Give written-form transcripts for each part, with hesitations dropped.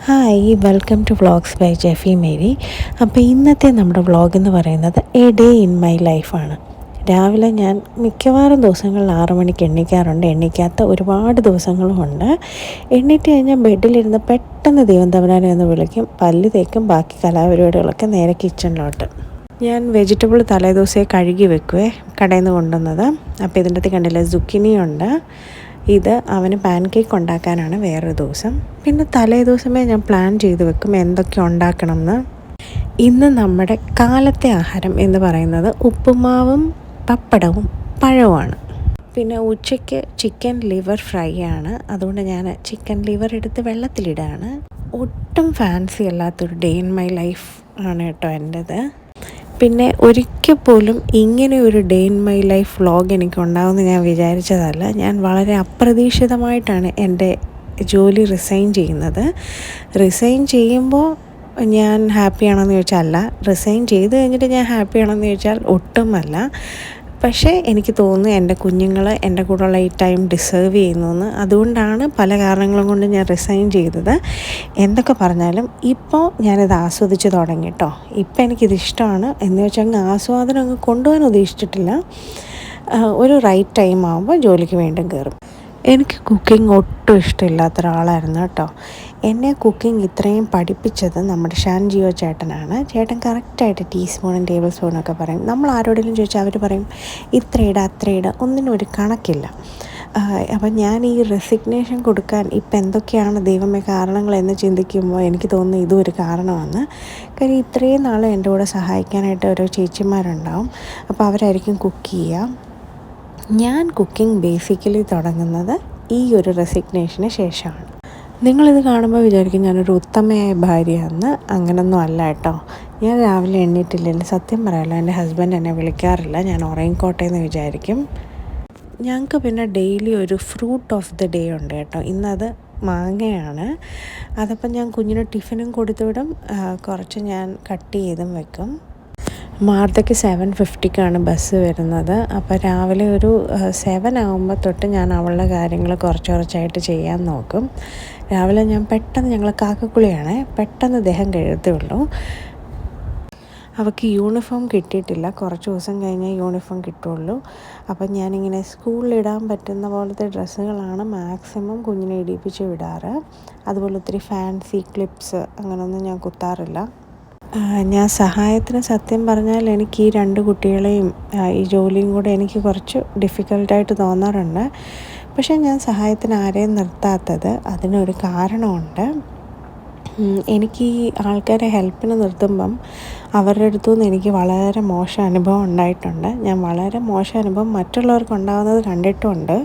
Hi, welcome to vlogs by Jeffy Mary. അപ്പോൾ ഇന്നത്തെ നമ്മുടെ വ്ളോഗ് എന്ന് പറയുന്നത് എ ഡേ ഇൻ മൈ ലൈഫാണ്. രാവിലെ ഞാൻ മിക്കവാറും ദിവസങ്ങളിൽ 6 മണിക്ക് എണ്ണിക്കാറുണ്ട്. എണ്ണിക്കാത്ത ഒരുപാട് ദിവസങ്ങളുമുണ്ട്. എണ്ണീറ്റ് കഴിഞ്ഞാൽ ബെഡിലിരുന്ന് പെട്ടെന്ന് ദൈവം തമ്പുരാനെ ഒന്ന് വിളിക്കും, പല്ല് തേക്കും, ബാക്കി കലാപരിപാടികളൊക്കെ നേരെ കിച്ചണിലോട്ട്. ഞാൻ വെജിറ്റബിൾ തലേദിവസമേ കഴുകി വെക്കുവേ, കടയിൽ നിന്ന് കൊണ്ടുവന്നത്. അപ്പോൾ ഇതിൻ്റെ അകത്ത് കണ്ടില്ലേ, സുക്കിനിയുണ്ട്. ഇത് അവന് പാൻ കേക്ക് ഉണ്ടാക്കാനാണ് വേറൊരു ദിവസം. പിന്നെ തലേ ദിവസമേ ഞാൻ പ്ലാൻ ചെയ്ത് വെക്കും എന്തൊക്കെ ഉണ്ടാക്കണം എന്ന്. ഇന്ന് നമ്മുടെ കാലത്തെ ആഹാരം എന്ന് പറയുന്നത് ഉപ്പുമാവും പപ്പടവും പഴവുമാണ്. പിന്നെ ഉച്ചയ്ക്ക് ചിക്കൻ ലിവർ ഫ്രൈ ആണ്. അതുകൊണ്ട് ഞാൻ ചിക്കൻ ലിവർ എടുത്ത് വെള്ളത്തിലിടാണ്. ഒട്ടും ഫാൻസി അല്ലാത്തൊരു ഡേ ഇൻ മൈ ലൈഫ് ആണ് കേട്ടോ എൻ്റേത്. പിന്നെ ഒരിക്കൽ പോലും ഇങ്ങനെ ഒരു day in my life vlog എനിക്കുണ്ടാവുമെന്ന് ഞാൻ വിചാരിച്ചതല്ല. ഞാൻ വളരെ അപ്രതീക്ഷിതമായിട്ടാണ് എൻ്റെ ജോലി റിസൈൻ ചെയ്യുന്നത്. റിസൈൻ ചെയ്യുമ്പോൾ ഞാൻ ഹാപ്പിയാണെന്ന് ചോദിച്ചാൽ അല്ല, റിസൈൻ ചെയ്ത് കഴിഞ്ഞിട്ട് ഞാൻ ഹാപ്പിയാണെന്ന് ചോദിച്ചാൽ ഒട്ടുമല്ല. പക്ഷേ എനിക്ക് തോന്നുന്നു എൻ്റെ കുഞ്ഞുങ്ങൾ എൻ്റെ കൂടെയുള്ള ഈ ടൈം ഡിസേർവ് ചെയ്യുന്നു. അതുകൊണ്ടാണ് പല കാരണങ്ങളും കൊണ്ട് ഞാൻ റിസൈൻ ചെയ്തത്. എന്തൊക്കെ പറഞ്ഞാലും ഇപ്പോൾ ഞാനിത് ആസ്വദിച്ച് തുടങ്ങി കേട്ടോ. ഇപ്പം എനിക്കിത് ഇഷ്ടമാണ് എന്ന് വെച്ചാൽ അങ്ങ് ആസ്വാദനം അങ്ങ് കൊണ്ടുപോകാൻ ഉദ്ദേശിച്ചിട്ടില്ല. ഒരു റൈറ്റ് ടൈം ആകുമ്പോൾ ജോലിക്ക് വീണ്ടും കയറും. എനിക്ക് കുക്കിംഗ് ഒട്ടും ഇഷ്ടമില്ലാത്ത ഒരാളായിരുന്നു കേട്ടോ. എന്നെ കുക്കിംഗ് ഇത്രയും പഠിപ്പിച്ചത് നമ്മുടെ ഷാൻ ജിയോ ചേട്ടനാണ്. ചേട്ടൻ കറക്റ്റായിട്ട് ടീസ്പൂണും ടേബിൾ സ്പൂണൊക്കെ പറയും. നമ്മൾ ആരോടെങ്കിലും ചോദിച്ചാൽ അവർ പറയും ഇത്രയിടുക അത്രയിടുക, ഒന്നിനും ഒരു കണക്കില്ല. അപ്പം ഞാൻ ഈ റെസിഗ്നേഷൻ കൊടുക്കാൻ ഇപ്പം എന്തൊക്കെയാണ് ദൈവമേ കാരണങ്ങളെന്ന് ചിന്തിക്കുമ്പോൾ എനിക്ക് തോന്നുന്നു ഇതും ഒരു കാരണമാണ്. കാര്യം ഇത്രയും നാൾ എൻ്റെ കൂടെ സഹായിക്കാനായിട്ട് ഓരോ ചേച്ചിമാരുണ്ടാവും. അപ്പോൾ അവരായിരിക്കും കുക്ക് ചെയ്യുക. ഞാൻ കുക്കിംഗ് ബേസിക്കലി തുടങ്ങുന്നത് ഈ ഒരു റെസിഗ്നേഷന് ശേഷമാണ്. നിങ്ങളിത് കാണുമ്പോൾ വിചാരിക്കും ഞാനൊരു ഉത്തമയായ ഭാര്യയാണെന്ന്. അങ്ങനൊന്നും അല്ല കേട്ടോ. ഞാൻ രാവിലെ എണ്ണീറ്റില്ലെങ്കിൽ സത്യം പറയാമല്ലോ, എൻ്റെ ഹസ്ബൻഡ് എന്നെ വിളിക്കാറില്ല. ഞാൻ ഉറങ്ങിക്കോട്ടെ എന്ന് വിചാരിക്കും. ഞങ്ങൾക്ക് പിന്നെ ഡെയിലി ഒരു ഫ്രൂട്ട് ഓഫ് ദ ഡേ ഉണ്ട് കേട്ടോ. ഇന്നത് മാങ്ങയാണ്. അതപ്പം ഞാൻ കുഞ്ഞിന് ടിഫിനും കൊടുത്തുവിടും, കുറച്ച് ഞാൻ കട്ട് ചെയ്തും വെക്കും. മാർത്തയ്ക്ക് 7:50 ബസ് വരുന്നത്. അപ്പോൾ രാവിലെ ഒരു 7 ആകുമ്പോൾ തൊട്ട് ഞാൻ അവളുടെ കാര്യങ്ങൾ കുറച്ചായിട്ട് ചെയ്യാൻ നോക്കും. രാവിലെ ഞാൻ പെട്ടെന്ന്, ഞങ്ങൾ കാക്കക്കുളിയാണേ, പെട്ടെന്ന് ദേഹം കഴുകത്തേ ഉള്ളൂ. അവൾക്ക് യൂണിഫോം കിട്ടിയിട്ടില്ല, കുറച്ച് ദിവസം കഴിഞ്ഞേ യൂണിഫോം കിട്ടുള്ളൂ. അപ്പം ഞാനിങ്ങനെ സ്കൂളിലിടാൻ പറ്റുന്ന പോലത്തെ ഡ്രസ്സുകളാണ് മാക്സിമം കുഞ്ഞിനെ ഇടിപ്പിച്ച് വിടാറ്. അതുപോലെ ഒത്തിരി ഫാൻസി ക്ലിപ്സ് അങ്ങനെയൊന്നും ഞാൻ കുത്താറില്ല. ഞാൻ സഹായത്തിന് സത്യം പറഞ്ഞാൽ എനിക്ക് ഈ 2 കുട്ടികളെയും ഈ ജോലിയും കൂടെ എനിക്ക് കുറച്ച് ഡിഫിക്കൽട്ടായിട്ട് തോന്നാറുണ്ട്. പക്ഷേ ഞാൻ സഹായത്തിന് ആരെയും നിർത്താത്തത് അതിനൊരു കാരണമുണ്ട്. എനിക്ക് ഈ ആൾക്കാരെ ഹെൽപ്പിന് നിർത്തുമ്പം അവരുടെ അടുത്തുനിന്ന് എനിക്ക് വളരെ മോശം അനുഭവം ഉണ്ടായിട്ടുണ്ട്. ഞാൻ വളരെ മോശം അനുഭവം മറ്റുള്ളവർക്ക് ഉണ്ടാകുന്നത് കണ്ടിട്ടുമുണ്ട്.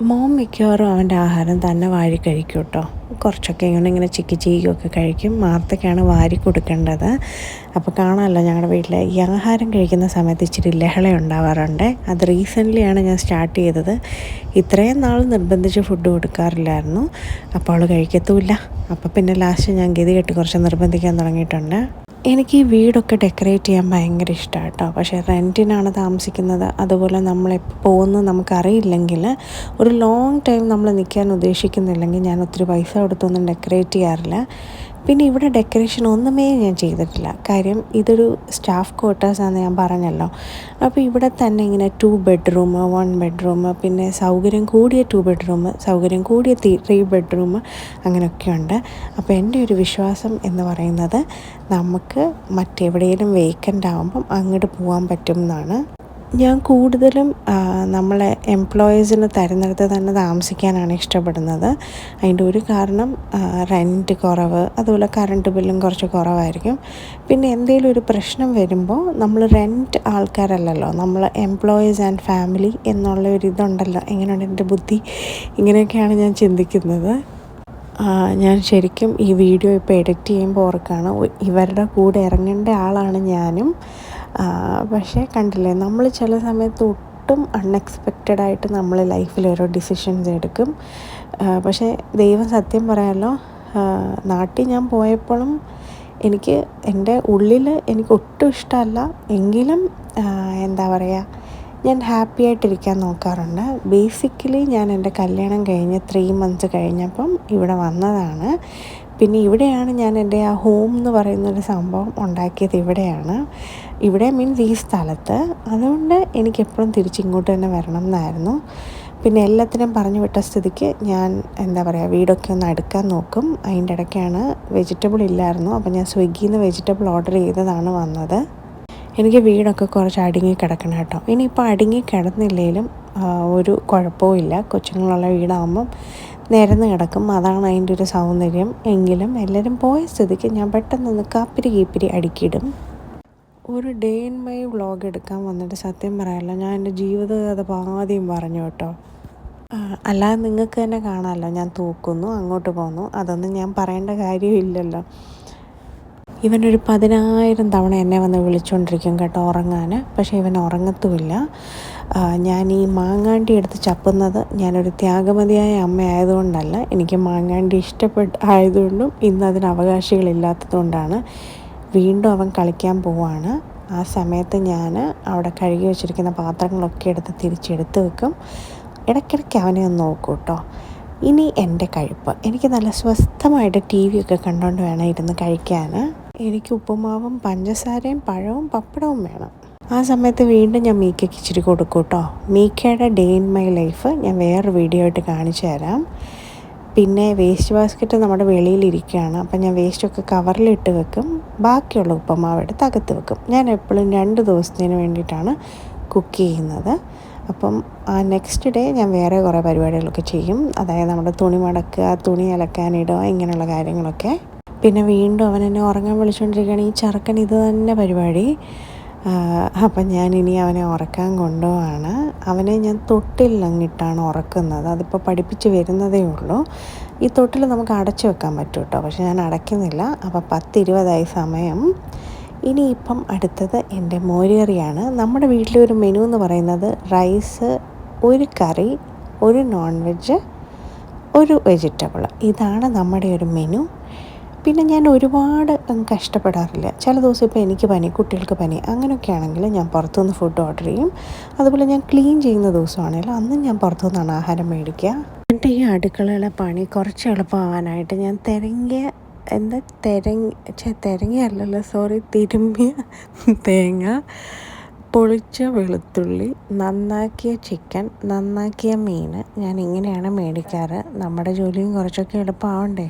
മോൻ മിക്കവാറും അവൻ്റെ ആഹാരം തന്നെ വാരി കഴിക്കും കേട്ടോ. കുറച്ചൊക്കെ ഇങ്ങനെ ചിക്കി ചീകൊക്കെ കഴിക്കും. മാർത്തയ്ക്കാണ് വാരി കൊടുക്കേണ്ടത്. അപ്പോൾ കാണാമല്ലോ ഞങ്ങളുടെ വീട്ടിൽ ഈ ആഹാരം കഴിക്കുന്ന സമയത്ത് ഇച്ചിരി ലഹള ഉണ്ടാവാറുണ്ട്. അത് റീസെൻ്റ്ലിയാണ് ഞാൻ സ്റ്റാർട്ട് ചെയ്തത്. ഇത്രയും നാൾ നിർബന്ധിച്ച് ഫുഡ് കൊടുക്കാറില്ലായിരുന്നു. അപ്പോൾ അവൾ കഴിക്കത്തുമില്ല. അപ്പോൾ പിന്നെ ലാസ്റ്റ് ഞാൻ ഗതികെട്ട് കുറച്ച് നിർബന്ധിക്കാൻ തുടങ്ങിയിട്ടുണ്ട്. എനിക്ക് ഈ വീടൊക്കെ ഡെക്കറേറ്റ് ചെയ്യാൻ ഭയങ്കര ഇഷ്ടമാണ് കേട്ടോ. പക്ഷേ റെൻറ്റിനാണ് താമസിക്കുന്നത്. അതുപോലെ നമ്മളെപ്പോൾ പോകുന്നത് നമുക്കറിയില്ലെങ്കിൽ, ഒരു ലോങ് ടൈം നമ്മൾ നിൽക്കാൻ ഉദ്ദേശിക്കുന്നില്ലെങ്കിൽ ഞാൻ ഒത്തിരി പൈസ കൊടുത്തൊന്നും ഡെക്കറേറ്റ് ചെയ്യാറില്ല. പിന്നെ ഇവിടെ ഡെക്കറേഷൻ ഒന്നുമേ ഞാൻ ചെയ്തിട്ടില്ല. കാര്യം ഇതൊരു സ്റ്റാഫ് ക്വാർട്ടേഴ്സാണെന്ന് ഞാൻ പറഞ്ഞല്ലോ. അപ്പോൾ ഇവിടെ തന്നെ ഇങ്ങനെ 2 ബെഡ്റൂം, 1 ബെഡ്റൂം, പിന്നെ സൗകര്യം കൂടിയ 2 ബെഡ്റൂം, സൗകര്യം കൂടിയ 3 ബെഡ്റൂം അങ്ങനെയൊക്കെയുണ്ട്. അപ്പോൾ എൻ്റെ ഒരു വിശ്വാസം എന്ന് പറയുന്നത് നമുക്ക് മറ്റെവിടെയെങ്കിലും വേക്കൻ്റ് ആകുമ്പം അങ്ങോട്ട് പോകാൻ പറ്റും എന്നാണ്. ഞാൻ കൂടുതലും നമ്മളെ എംപ്ലോയീസിന് തരുന്നിടത്ത് തന്നെ താമസിക്കാനാണ് ഇഷ്ടപ്പെടുന്നത്. അതിൻ്റെ ഒരു കാരണം റെൻറ്റ് കുറവ്, അതുപോലെ കറണ്ട് ബില്ലും കുറച്ച് കുറവായിരിക്കും. പിന്നെ എന്തെങ്കിലും ഒരു പ്രശ്നം വരുമ്പോൾ നമ്മൾ റെൻറ്റ് ആൾക്കാരല്ലല്ലോ, നമ്മൾ എംപ്ലോയീസ് ആൻഡ് ഫാമിലി എന്നുള്ള ഒരു ഇതുണ്ടല്ലോ. എങ്ങനെയുണ്ട് എൻ്റെ ബുദ്ധി? ഇങ്ങനെയൊക്കെയാണ് ഞാൻ ചിന്തിക്കുന്നത്. ഞാൻ ശരിക്കും ഈ വീഡിയോ ഇപ്പോൾ എഡിറ്റ് ചെയ്യുമ്പോൾ ഓർക്കാണ് ഇവരുടെ കൂടെ ഇറങ്ങേണ്ട ആളാണ് ഞാനും. പക്ഷേ കണ്ടില്ലേ, നമ്മൾ ചില സമയത്ത് ഒട്ടും അൺഎക്സ്പെക്റ്റഡായിട്ട് നമ്മൾ ലൈഫിൽ ഓരോ ഡിസിഷൻസ് എടുക്കും. പക്ഷേ ദൈവം സത്യം പറയാമല്ലോ, നാട്ടിൽ ഞാൻ പോയപ്പോഴും എനിക്ക് എൻ്റെ ഉള്ളിൽ എനിക്ക് ഒട്ടും ഇഷ്ടമല്ല എങ്കിലും എന്താ പറയുക, ഞാൻ ഹാപ്പി ആയിട്ടിരിക്കാൻ നോക്കാറുണ്ട്. ബേസിക്കലി ഞാൻ എൻ്റെ കല്യാണം കഴിഞ്ഞ് 3 മന്ത്സ് കഴിഞ്ഞപ്പം ഇവിടെ വന്നതാണ്. പിന്നെ ഇവിടെയാണ് ഞാൻ എൻ്റെ ആ ഹോം എന്ന് പറയുന്നൊരു സംഭവം ഉണ്ടാക്കിയത് ഇവിടെയാണ്. ഇവിടെ മീൻസ് ഈ സ്ഥലത്ത്. അതുകൊണ്ട് എനിക്കെപ്പോഴും തിരിച്ചിങ്ങോട്ട് തന്നെ വരണം എന്നായിരുന്നു. പിന്നെ എല്ലാത്തിനും പറഞ്ഞു വിട്ട സ്ഥിതിക്ക് ഞാൻ വീടൊക്കെ ഒന്ന് അടുക്കാൻ നോക്കും. അതിൻ്റെ ഇടയ്ക്കാണ് വെജിറ്റബിൾ ഇല്ലായിരുന്നു. അപ്പോൾ ഞാൻ സ്വിഗ്ഗിയിൽ നിന്ന് വെജിറ്റബിൾ ഓർഡർ ചെയ്തതാണ് വന്നത്. എനിക്ക് വീടൊക്കെ കുറച്ച് അടുങ്ങി കിടക്കണം കേട്ടോ. ഇനിയിപ്പോൾ അടുങ്ങി കിടന്നില്ലെങ്കിലും ഒരു കുഴപ്പവും ഇല്ല. കൊച്ചുങ്ങളുള്ള വീടാകുമ്പം നിരന്ന് കിടക്കും. അതാണ് അതിൻ്റെ ഒരു സൗന്ദര്യം. എങ്കിലും എല്ലാവരും പോയ സ്ഥിതിക്ക് ഞാൻ പെട്ടെന്നൊന്ന് കാപ്പിരി കീപ്പിരി അടുക്കിയിടും. ഒരു ഡേ ഇൻ മൈ വ്ളോഗ് എടുക്കാൻ വന്നിട്ട് സത്യം പറയാമല്ലോ, ഞാൻ എൻ്റെ ജീവിതകഥ പാതിയും പറഞ്ഞു കേട്ടോ. അല്ലാതെ നിങ്ങൾക്ക് തന്നെ കാണാമല്ലോ, ഞാൻ തൂക്കുന്നു, അങ്ങോട്ട് പോന്നു. അതൊന്നും ഞാൻ പറയേണ്ട കാര്യമില്ലല്ലോ. ഇവനൊരു 10,000 തവണ എന്നെ വന്ന് വിളിച്ചുകൊണ്ടിരിക്കും കേട്ടോ ഉറങ്ങാൻ. പക്ഷേ ഇവൻ ഉറങ്ങത്തുമില്ല. ഞാൻ ഈ മാങ്ങാണ്ടി എടുത്ത് ചപ്പുന്നത് ഞാനൊരു ത്യാഗമതിയായ അമ്മയായതുകൊണ്ടല്ല, എനിക്ക് മാങ്ങാണ്ടി ആയതുകൊണ്ടും ഇന്ന് അതിന് അവകാശികളില്ലാത്തതുകൊണ്ടാണ്. വീണ്ടും അവൻ കളിക്കാൻ പോവാണ്. ആ സമയത്ത് ഞാൻ അവിടെ കഴുകി വെച്ചിരിക്കുന്ന പാത്രങ്ങളൊക്കെ എടുത്ത് തിരിച്ചെടുത്ത് വെക്കും. ഇടയ്ക്കിടയ്ക്ക് അവനെ ഒന്ന് നോക്കൂ കേട്ടോ. ഇനി എൻ്റെ കഴിപ്പ്, എനിക്ക് നല്ല സ്വസ്ഥമായിട്ട് TV ഒക്കെ കണ്ടുകൊണ്ട് വേണം ഇരുന്ന് കഴിക്കാൻ. എനിക്ക് ഉപ്പുമാവും പഞ്ചസാരയും പഴവും പപ്പടവും വേണം. ആ സമയത്ത് വീണ്ടും ഞാൻ മീക്കയ്ക്ക് ഇച്ചിരി കൊടുക്കും കേട്ടോ. മീക്കയുടെ ഡേ ഇൻ മൈ ലൈഫ് ഞാൻ വേറൊരു വീഡിയോ ആയിട്ട് കാണിച്ചു തരാം. പിന്നെ വേസ്റ്റ് ബാസ്ക്കറ്റ് നമ്മുടെ വെളിയിലിരിക്കുകയാണ്. അപ്പം ഞാൻ വേസ്റ്റൊക്കെ കവറിലിട്ട് വെക്കും. ബാക്കിയുള്ള ഉപ്പുമാവ് എടുത്ത് അകത്ത് വെക്കും. ഞാൻ എപ്പോഴും 2 ദിവസത്തിന് വേണ്ടിയിട്ടാണ് കുക്ക് ചെയ്യുന്നത്. അപ്പം ആ നെക്സ്റ്റ് ഡേ ഞാൻ വേറെ കുറേ പരിപാടികളൊക്കെ ചെയ്യും. അതായത് നമ്മുടെ തുണി മടക്കുക, തുണി അലക്കാനിടുക, ഇങ്ങനെയുള്ള കാര്യങ്ങളൊക്കെ. പിന്നെ വീണ്ടും അവൻ എന്നെ ഉറങ്ങാൻ വിളിച്ചുകൊണ്ടിരിക്കുകയാണ്. ഈ ചെറുക്കൻ ഇത് തന്നെ പരിപാടി. അപ്പം ഞാനിനി അവനെ ഉറക്കാൻ കൊണ്ടുപോവാണ്. അവനെ ഞാൻ തൊട്ടിലങ്ങിട്ടാണ് ഉറക്കുന്നത്. അതിപ്പോൾ പഠിപ്പിച്ച് വരുന്നതേ ഉള്ളൂ. ഈ തൊട്ടിൽ നമുക്ക് അടച്ചു വെക്കാൻ പറ്റും കേട്ടോ, പക്ഷെ ഞാൻ അടയ്ക്കുന്നില്ല. അപ്പോൾ 10:20 സമയം. ഇനിയിപ്പം അടുത്തത് എൻ്റെ മോരുകറിയാണ്. നമ്മുടെ വീട്ടിലെ ഒരു മെനു എന്ന് പറയുന്നത് റൈസ്, ഒരു കറി, ഒരു നോൺ വെജ്, ഒരു വെജിറ്റബിൾ. ഇതാണ് നമ്മുടെ ഒരു മെനു. പിന്നെ ഞാൻ ഒരുപാട് കഷ്ടപ്പെടാറില്ല. ചില ദിവസം ഇപ്പോൾ എനിക്ക് പനി, കുട്ടികൾക്ക് പനി, അങ്ങനെയൊക്കെ ആണെങ്കിൽ ഞാൻ പുറത്തുനിന്ന് ഫുഡ് ഓർഡർ ചെയ്യും. അതുപോലെ ഞാൻ ക്ലീൻ ചെയ്യുന്ന ദിവസമാണെങ്കിൽ അന്നും ഞാൻ പുറത്തുനിന്നാണ് ആഹാരം മേടിക്കുക. എൻ്റെ ഈ അടുക്കളയിലെ പണി കുറച്ച് എളുപ്പമാവാനായിട്ട് ഞാൻ തിരുമ്മിയ തേങ്ങ, പൊളിച്ച വെളുത്തുള്ളി, നന്നാക്കിയ ചിക്കൻ, നന്നാക്കിയ മീൻ, ഞാൻ ഇങ്ങനെയാണ് മേടിക്കാറ്. നമ്മുടെ ജോലിയും കുറച്ചൊക്കെ എളുപ്പമാവണ്ടേ.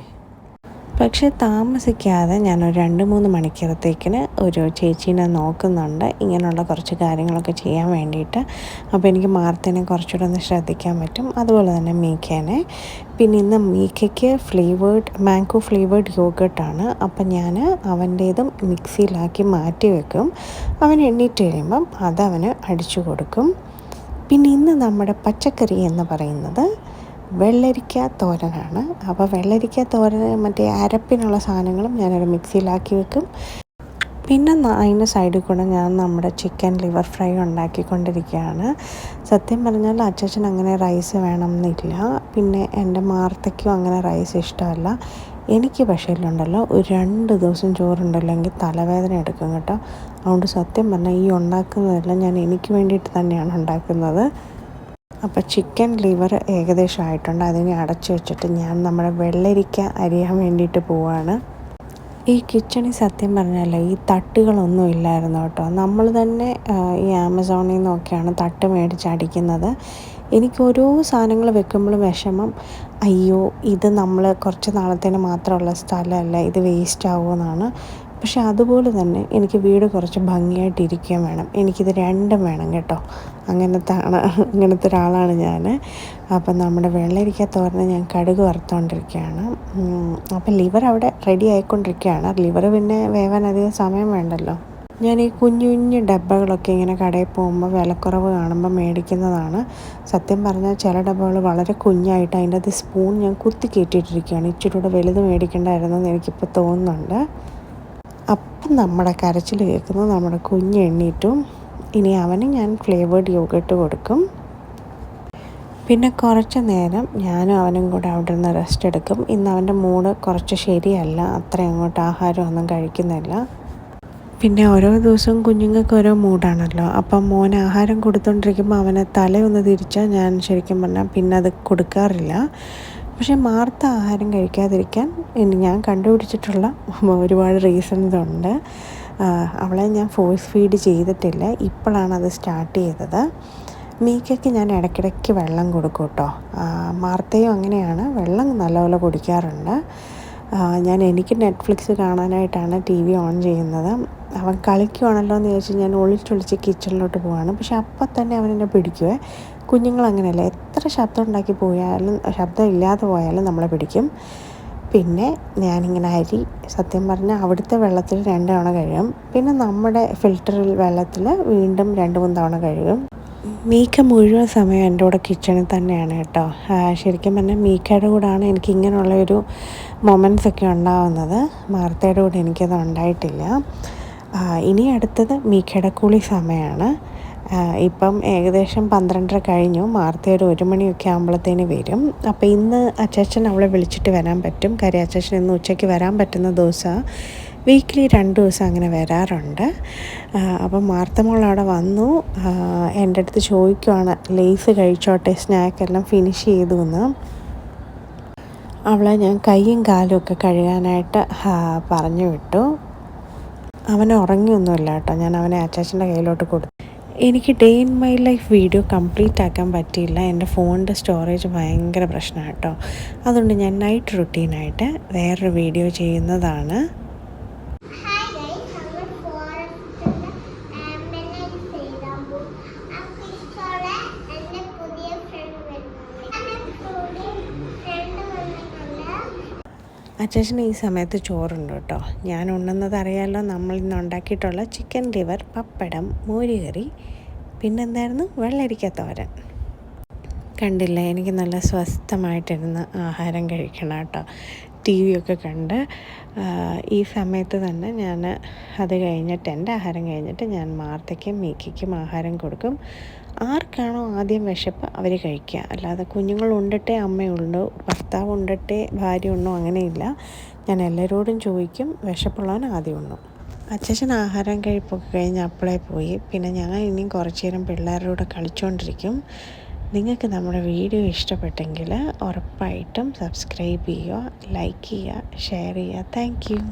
പക്ഷേ താമസിക്കാതെ ഞാനൊരു 2-3 മണിക്കൂറത്തേക്കിന് ഒരു ചേച്ചീനെ നോക്കുന്നുണ്ട് ഇങ്ങനെയുള്ള കുറച്ച് കാര്യങ്ങളൊക്കെ ചെയ്യാൻ വേണ്ടിയിട്ട്. അപ്പോൾ എനിക്ക് മാർത്തിനെ കുറച്ചുകൂടെ ഒന്ന് ശ്രദ്ധിക്കാൻ പറ്റും. അതുപോലെ തന്നെ മീക്കേനെ. പിന്നെ ഇന്ന് മീക്കയ്ക്ക് മാംഗോ ഫ്ലേവേർഡ് യോഗട്ടാണ്. അപ്പം ഞാൻ അവൻ്റേതും മിക്സിയിലാക്കി മാറ്റി വെക്കും. അവൻ എണ്ണീറ്റ് കഴിയുമ്പം അതവന് അടിച്ചു കൊടുക്കും. പിന്നെ ഇന്ന് നമ്മുടെ പച്ചക്കറി എന്ന് പറയുന്നത് വെള്ളരിക്ക തോരനാണ്. അപ്പോൾ വെള്ളരിക്ക തോരന് മറ്റേ അരപ്പിനുള്ള സാധനങ്ങളും ഞാനൊരു മിക്സിയിലാക്കി വെക്കും. പിന്നെ അതിൻ്റെ സൈഡിൽ കൂടെ ഞാൻ നമ്മുടെ ചിക്കൻ ലിവർ ഫ്രൈ ഉണ്ടാക്കിക്കൊണ്ടിരിക്കുകയാണ്. സത്യം പറഞ്ഞാൽ അച്ചാച്ചൻ അങ്ങനെ റൈസ് വേണമെന്നില്ല. പിന്നെ എൻ്റെ മാർത്തയ്ക്കും അങ്ങനെ റൈസ് ഇഷ്ടമല്ല. എനിക്ക് പക്ഷേ ഉണ്ടല്ലോ, ഒരു 2 ദിവസം ചോറുണ്ടല്ലെങ്കിൽ തലവേദന എടുക്കും കേട്ടോ. അതുകൊണ്ട് സത്യം പറഞ്ഞാൽ ഈ ഉണ്ടാക്കുന്നതെല്ലാം ഞാൻ എനിക്ക് വേണ്ടിയിട്ട് തന്നെയാണ് ഉണ്ടാക്കുന്നത്. അപ്പോൾ ചിക്കൻ ലിവർ ഏകദേശം ആയിട്ടുണ്ട്. അതിനെ അടച്ചു വെച്ചിട്ട് ഞാൻ നമ്മുടെ വെള്ളരിക്ക അരിയാൻ വേണ്ടിയിട്ട് പോവാണ്. ഈ കിച്ചണിൽ സത്യം പറഞ്ഞാൽ ഈ തട്ടുകളൊന്നും ഇല്ലായിരുന്നു കേട്ടോ. നമ്മൾ തന്നെ ഈ ആമസോണിൽ നിന്നൊക്കെയാണ് തട്ട് മേടിച്ച് അടിക്കുന്നത്. എനിക്ക് ഓരോ സാധനങ്ങൾ വെക്കുമ്പോഴും വിഷമം, അയ്യോ ഇത് നമ്മൾ കുറച്ച് നാളത്തേന് മാത്രമുള്ള സ്ഥലമല്ല, ഇത് വേസ്റ്റ് ആവുമെന്നാണ്. പക്ഷെ അതുപോലെ തന്നെ എനിക്ക് വീട് കുറച്ച് ഭംഗിയായിട്ടിരിക്കുകയും വേണം. എനിക്കിത് രണ്ടും വേണം കേട്ടോ. അങ്ങനത്തെ ഒരാളാണ് ഞാൻ. അപ്പം നമ്മുടെ വെള്ളരിക്ക തോരന് ഞാൻ കടുക് വറുത്തുകൊണ്ടിരിക്കുകയാണ്. അപ്പം ലിവർ അവിടെ റെഡി ആയിക്കൊണ്ടിരിക്കുകയാണ്. ലിവർ പിന്നെ വേവാൻ അധികം സമയം വേണ്ടല്ലോ. ഞാൻ ഈ കുഞ്ഞു കുഞ്ഞു ഡബ്ബകളൊക്കെ ഇങ്ങനെ കടയിൽ പോകുമ്പോൾ വിലക്കുറവ് കാണുമ്പോൾ മേടിക്കുന്നതാണ്. സത്യം പറഞ്ഞാൽ ചില ഡബ്ബകൾ വളരെ കുഞ്ഞായിട്ട് അതിൻ്റെ അത് സ്പൂൺ ഞാൻ കുത്തി കയറ്റിയിട്ടിരിക്കുകയാണ്. ഇച്ചിരി കൂടെ വലുത് മേടിക്കേണ്ടായിരുന്നെന്ന് എനിക്കിപ്പോൾ തോന്നുന്നുണ്ട്. അപ്പം നമ്മുടെ കരച്ചിൽ കേൾക്കുന്നത് നമ്മുടെ കുഞ്ഞ് എണ്ണീറ്റും. ഇനി അവന് ഞാൻ ഫ്ലേവേർഡ് യോഗട്ട് കൊടുക്കും. പിന്നെ കുറച്ച് നേരം ഞാനും അവനും കൂടെ അവിടെ നിന്ന് റെസ്റ്റ് എടുക്കും. ഇന്ന് അവൻ്റെ മൂഡ് കുറച്ച് ശരിയല്ല, അത്ര അങ്ങോട്ട് ആഹാരമൊന്നും കഴിക്കുന്നില്ല. പിന്നെ ഓരോ ദിവസവും കുഞ്ഞുങ്ങൾക്ക് ഓരോ മൂഡാണല്ലോ. അപ്പം മോന് ആഹാരം കൊടുത്തുകൊണ്ടിരിക്കുമ്പോൾ അവനെ തലയൊന്ന് തിരിച്ചാൽ ഞാൻ ശരിക്കും പറഞ്ഞാൽ പിന്നെ അത് കൊടുക്കാറില്ല. പക്ഷേ മാർത്ത ആഹാരം കഴിക്കാതിരിക്കാൻ ഞാൻ കണ്ടുപിടിച്ചിട്ടുള്ള ഒരുപാട് റീസൺസ് ഉണ്ട്. അവളെ ഞാൻ ഫോഴ്സ് ഫീഡ് ചെയ്തിട്ടില്ല, ഇപ്പോഴാണ് അത് സ്റ്റാർട്ട് ചെയ്തത്. മീക്കയ്ക്ക് ഞാൻ ഇടയ്ക്കിടയ്ക്ക് വെള്ളം കൊടുക്കും കേട്ടോ. മാർത്തയും അങ്ങനെയാണ്, വെള്ളം നല്ലപോലെ കുടിക്കാറുണ്ട്. എനിക്ക് നെറ്റ്ഫ്ലിക്സ് കാണാനായിട്ടാണ് ടി വി ഓൺ ചെയ്യുന്നത്. അവൻ കളിക്കുവാണല്ലോ എന്ന് വിചാരിച്ച് ഞാൻ ഒളിച്ചൊളിച്ച് കിച്ചണിലോട്ട് പോവാണ്. പക്ഷെ അപ്പം തന്നെ അവനെന്നെ പിടിക്കുവേ. കുഞ്ഞുങ്ങളങ്ങനെയല്ല, എത്ര ശബ്ദം ഉണ്ടാക്കി പോയാലും, ശബ്ദം ഇല്ലാതെ പോയാലും നമ്മളെ പിടിക്കും. പിന്നെ ഞാനിങ്ങനെ അരി സത്യം പറഞ്ഞാൽ അവിടുത്തെ വെള്ളത്തിൽ 2 തവണ കഴുകും. പിന്നെ നമ്മുടെ ഫിൽറ്ററിൽ വെള്ളത്തിൽ വീണ്ടും 2-3 തവണ കഴുകും. മീക്ക മുഴുവൻ സമയം എൻ്റെ കൂടെ കിച്ചണിൽ തന്നെയാണ് കേട്ടോ. ശരിക്കും പറഞ്ഞാൽ മീക്കയുടെ കൂടാണ് എനിക്ക് ഇങ്ങനെയുള്ളൊരു മൊമെൻറ്റ്സ് ഒക്കെ ഉണ്ടാവുന്നത്. മാർത്തയുടെ കൂടെ എനിക്കത് ഉണ്ടായിട്ടില്ല. ഇനി അടുത്തത് മീക്കയുടെ കുളി സമയമാണ്. ഇപ്പം ഏകദേശം 12:30 കഴിഞ്ഞു. മാർത്തയുടെ 1 മണിയൊക്കെ ആകുമ്പോഴത്തേന് വരും. അപ്പോൾ ഇന്ന് അച്ചാച്ചൻ അവളെ വിളിച്ചിട്ട് വരാൻ പറ്റും. കാര്യം അച്ചാച്ചൻ ഇന്ന് ഉച്ചയ്ക്ക് വരാൻ പറ്റുന്ന ദിവസമാണ്. വീക്കിലി 2 ദിവസം അങ്ങനെ വരാറുണ്ട്. അപ്പം മാർത്ത മോൾ അവിടെ വന്നു. എൻ്റെ അടുത്ത് ചോദിക്കുവാണ് ലേസ് കഴിച്ചോട്ടെ, സ്നാക്കെല്ലാം ഫിനിഷ് ചെയ്തു എന്ന്. അവളെ ഞാൻ കൈയും കാലും ഒക്കെ കഴുകാനായിട്ട് പറഞ്ഞു വിട്ടു. അവൻ ഉറങ്ങിയൊന്നുമില്ല കേട്ടോ. ഞാൻ അവനെ അച്ചാച്ചൻ്റെ കയ്യിലോട്ട് കൊടുത്തു. എനിക്ക് day in my life video complete ആക്കാൻ പറ്റിയില്ല. എൻ്റെ ഫോണിൻ്റെ സ്റ്റോറേജ് ഭയങ്കര പ്രശ്നമാണ് കേട്ടോ. അതുകൊണ്ട് ഞാൻ നൈറ്റ് റുട്ടീനായിട്ട് വേറൊരു വീഡിയോ ചെയ്യുന്നതാണ്. അച്ചാച്ചന് ഈ സമയത്ത് ചോറുണ്ട് കേട്ടോ. ഞാൻ ഉണ്ണുന്നത് അറിയാമല്ലോ. നമ്മൾ ഇന്ന് ഉണ്ടാക്കിയിട്ടുള്ള ചിക്കൻ ലിവർ, പപ്പടം, മോരുകറി, പിന്നെന്തായിരുന്നു, വെള്ളരിക്ക തോരൻ. കണ്ടില്ല, എനിക്ക് നല്ല സ്വസ്ഥമായിട്ടിരുന്ന് ആഹാരം കഴിക്കണം കേട്ടോ. ടി വിയൊക്കെ കണ്ട് ഈ സമയത്ത് തന്നെ ഞാൻ അത് കഴിഞ്ഞിട്ട്, എൻ്റെ ആഹാരം കഴിഞ്ഞിട്ട് ഞാൻ മാർത്തയ്ക്കും മീക്കയ്ക്കും ആഹാരം കൊടുക്കും. ആർക്കാണോ ആദ്യം വിശപ്പ് അവർ കഴിക്കുക. അല്ലാതെ കുഞ്ഞുങ്ങൾ ഉണ്ടിട്ടേ അമ്മയുള്ളൂ, ഭർത്താവ് ഉണ്ടിട്ടേ ഭാര്യ ഉണ്ണോ, അങ്ങനെയില്ല. ഞാൻ എല്ലാവരോടും ചോദിക്കും, വിശപ്പുള്ളവൻ ആദ്യം ഉണ്ണും. അച്ഛൻ ആഹാരം കഴിപ്പൊക്കെ കഴിഞ്ഞ് അപ്പളേ പോയി. പിന്നെ ഞാൻ ഇനിയും കുറച്ച് നേരം പിള്ളേരുടെ കൂടെ കളിച്ചുകൊണ്ടിരിക്കും. നിങ്ങൾക്ക് നമ്മുടെ വീഡിയോ ഇഷ്ടപ്പെട്ടെങ്കിൽ ഉറപ്പായിട്ടും സബ്സ്ക്രൈബ് ചെയ്യുക, ലൈക്ക് ചെയ്യുക, ഷെയർ ചെയ്യുക. Thank you.